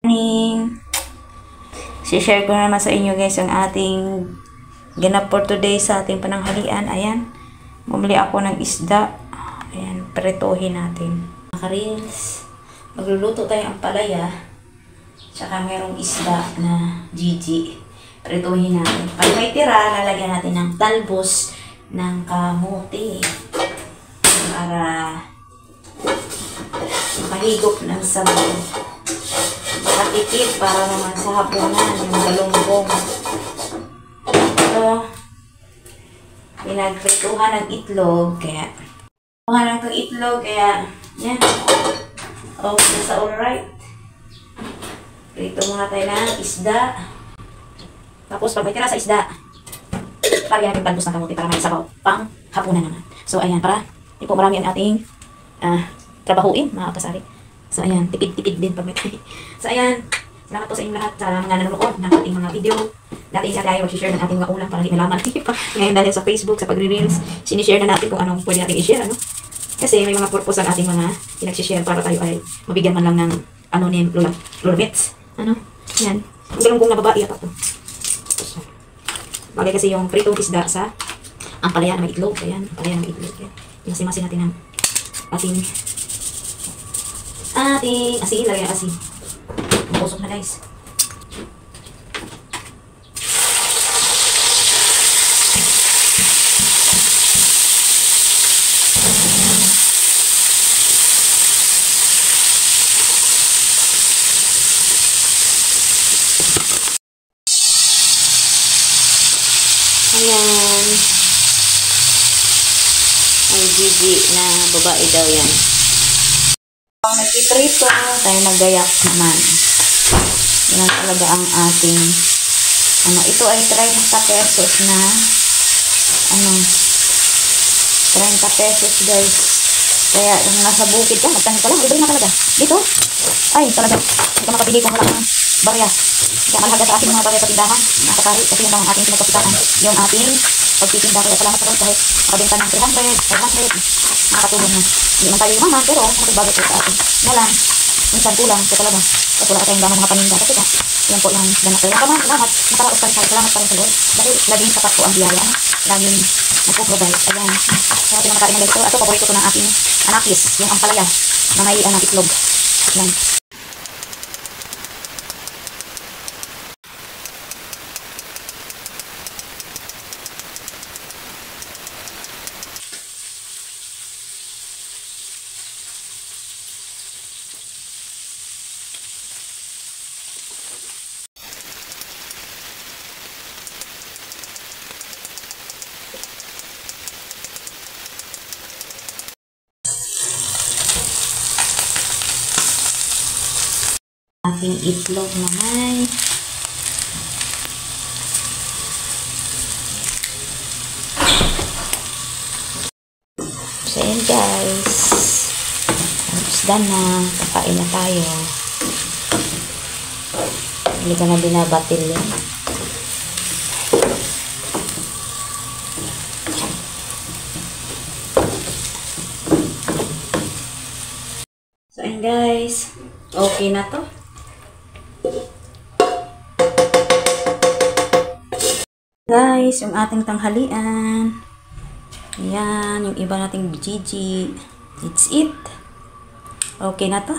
Morning! Si-share ko naman sa inyo guys ang ating ganap for today sa ating pananghalian. Ayan, bumili ako ng isda. Ayan, pretohin natin. Mga-reels, magluluto tayo ang palaya. Tsaka mayroong isda na Gigi. Pretohin natin. Pag may tira, lalagyan natin ng talbos ng kamote. Para makahigop ng sabaw. Makatipid para naman sa hapunan, yung galunggong. Ito, pinagprituhan ng itlog, kaya yan. Okay, sa alright. Prito muna tayo ng isda. Tapos, pag may tira sa isda, lagyan natin talbos ng kamote para may sabaw pang hapunan naman. So, ayan, para hindi po marami ang ating trabahuin, mga kasari. So, ayan, tipid-tipid din pag may tayo. So, ayan, salamat po sa inyong lahat sa mga nanonood ng ating mga video. Dati isa tayo mag-share ng ating mga ulam para hindi malaman. Ngayon dahil sa Facebook, sa pagre-reels, sinishare na natin kung anong pwede natin i-share, ano? Kasi may mga purpose ang ating mga pinag-share para tayo ay mabigyan man lang ng anonym lulabits. Ano? Yan. Ang galunggong na babae ata to. Bagay kasi yung pritong isda sa ang palaya na may itlog. Ayan, ang palaya na may itlog. Yung simasin natin ng ating asin, lagyan asin. Pusok na guys. Ayan. Ang Gigi na babae daw yan. Pag nagtitrito, tayo nagayak naman. Yan talaga ang ating ito ay 30 pesos na 30 pesos guys. Kaya yung nasa bukid ka, magtanim ka lang, libre na talaga. Dito, ay talaga, hindi ka makapili kung wala kang barya. Kaya malaga sa ating mga barya sa tindahan, nakakari, kasi yung ang ating pinagkapitaan, yung ating pagtitinda. Kaya salamat sa kahit makabenta ng 300, 500, nakakatulong na. Hindi man tayo yumaman, pero makibagay po sa atin. Nga lang, minsan kulang sa talaga. Kasi wala tayong gano'ng mga paninda. Kasi yan po yung ganap tayo. Salamat, nakaraos pa rin tayo. Salamat pa rin sa Lord. Dahil laging sapat po ang biyaya. Laging nagpo-provide. Ayan. Kaya natin makakain ng ganito. Ito, paborito ko ng ating anakis. Yung ampalaya na may itlog. Ayan. Ating itlog naman. So yun guys, isda na, kakain na tayo. Hindi ka na binabatil yun. So yun guys, okay na to. Guys, yung ating tanghalian. Ayan, yung iba nating Gigi. It's it. Okay na to.